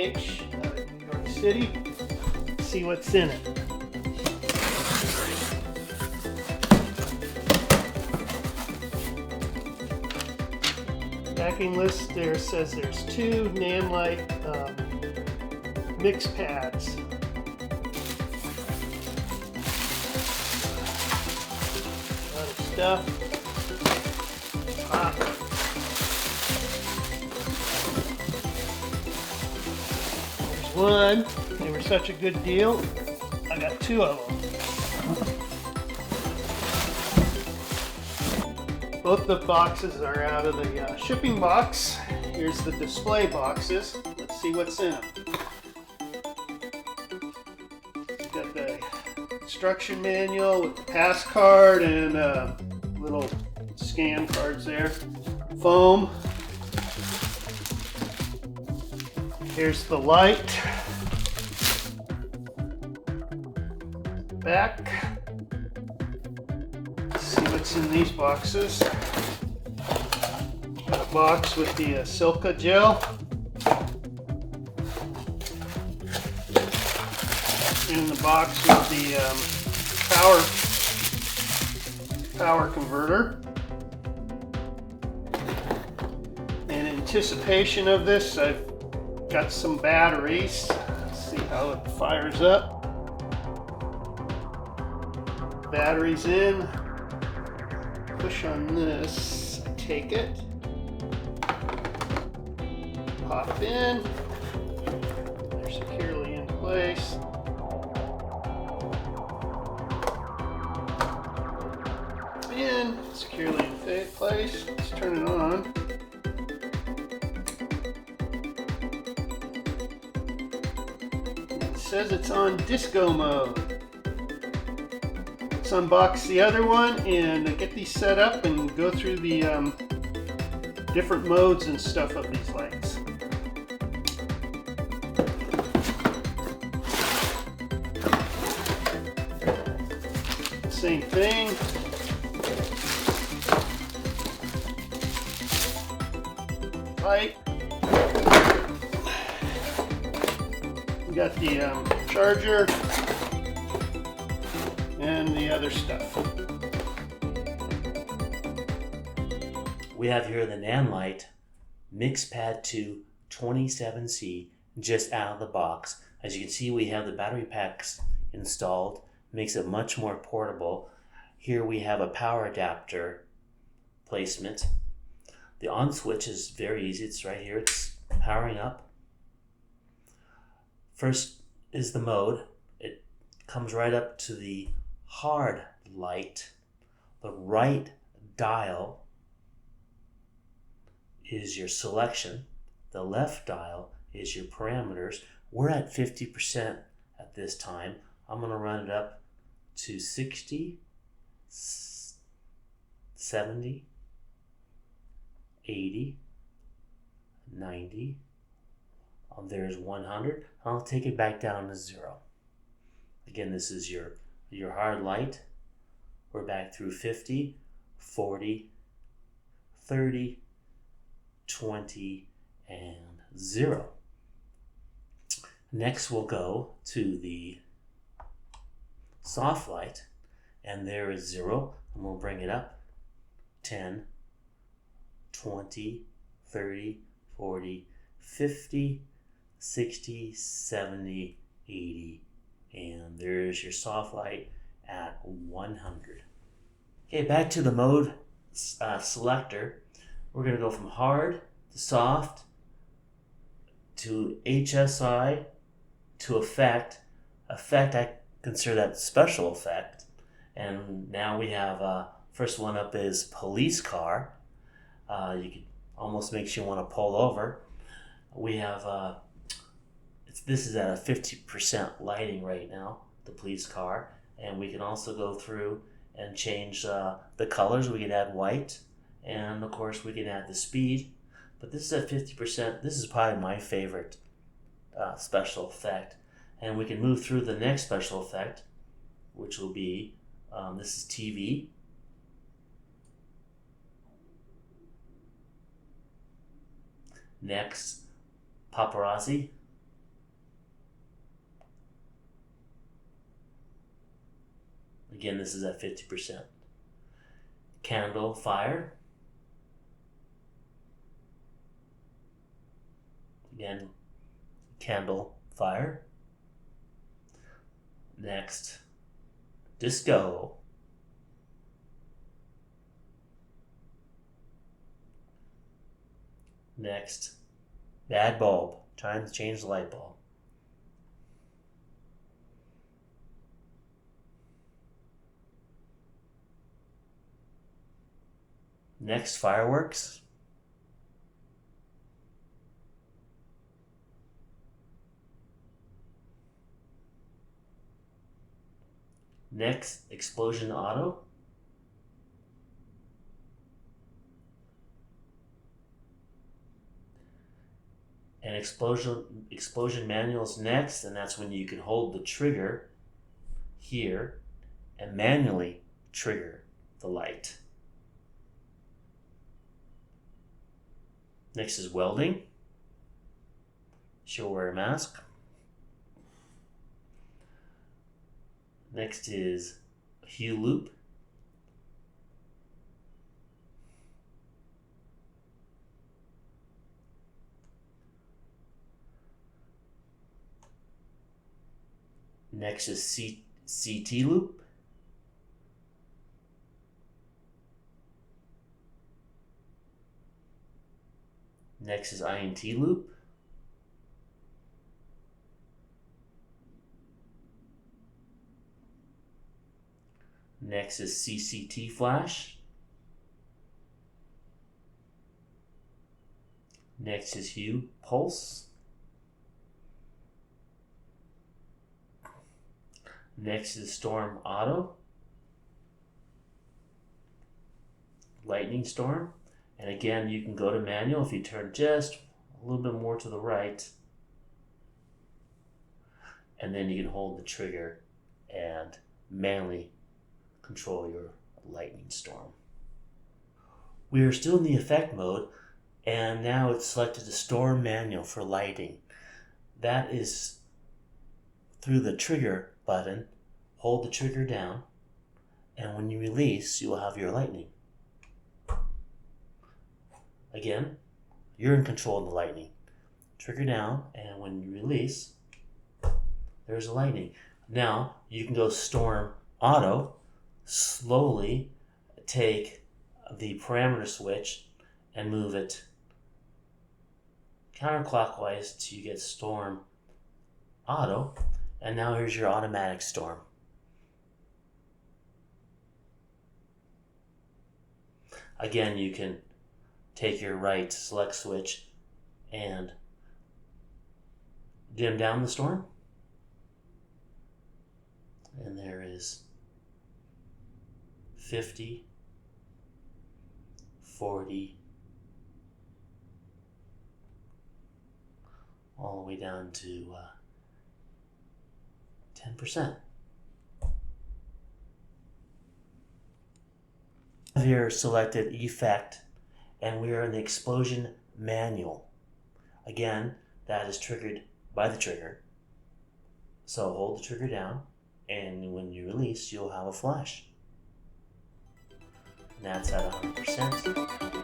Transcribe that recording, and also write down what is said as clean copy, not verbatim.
B&H out of New York City. Let's see what's in it. Packing list there says there's 2 Nanlite MixPads. A lot of stuff. There's one. They were such a good deal. I got 2 of them. Both the boxes are out of the shipping box. Here's the display boxes. Let's see what's in them. You've got the instruction manual with the pass card and little scan cards there. Foam. Here's the light. Back. Let's see what's in these boxes. Got a box with the silica gel. In the box with the power converter. In anticipation of this, I've got some batteries. Let's see how it fires up. Batteries in. Push on this. Take it. Pop in. They're securely in place. In. Securely in place. Let's turn it on. It says it's on disco mode. Let's unbox the other one and get these set up and go through the different modes and stuff of these lights. Same thing. Light. We got the charger and the other stuff. We have here the Nanlite MixPad 2 27C just out of the box. As you can see, we have the battery packs installed. Makes it much more portable. Here we have a power adapter placement. The on switch is very easy. It's right here. It's powering up. First is the mode. It comes right up to the hard light. The right dial is your selection. The left dial is your parameters. We're at 50% at this time. I'm going to run it up to 60, 70, 80, 90. There's 100. I'll take it back down to 0. Again, this is your hard light. We're back through 50, 40, 30, 20, and 0. Next we'll go to the soft light, and there is 0, and we'll bring it up. 10, 20, 30, 40, 50, 60, 70, 80, and there's your soft light at 100. Okay, back to the mode selector. We're going to go from hard to soft to HSI to effect. Effect, I consider that special effect. And now we have first one up is police car. You could almost makes you want to pull over. We have this is at a 50% lighting right now, the police car, and we can also go through and change the colors. We can add white, and of course we can add the speed. But this is at 50%. This is probably my favorite special effect, and we can move through the next special effect, which will be this is TV. Next, paparazzi. Again, this is at 50%. Candle fire. Again, candle fire. Next, disco. Next, bad bulb. Time to change the light bulb. Next, fireworks. Next, explosion auto. And explosion manual is next, and that's when you can hold the trigger here and manually trigger the light. Next is welding. She'll wear a mask. Next is hue loop. Next is CT loop. Next is INT loop. Next is CCT flash. Next is hue pulse. Next is storm auto. Lightning storm. And again, you can go to manual if you turn just a little bit more to the right. And then you can hold the trigger and manually control your lightning storm. We are still in the effect mode, and now it's selected the storm manual for lighting. That is through the trigger button. Hold the trigger down, and when you release, you will have your lightning. Again, you're in control of the lightning. Trigger down, and when you release, there's a lightning. Now, you can go storm auto, slowly take the parameter switch and move it counterclockwise to get storm auto, and now here's your automatic storm. Again, you can take your right select switch and dim down the storm, and there is 50, 40, all the way down to 10%. Here selected effect, and we are in the explosion manual. Again, that is triggered by the trigger. So hold the trigger down, and when you release, you'll have a flash. And that's at 100%.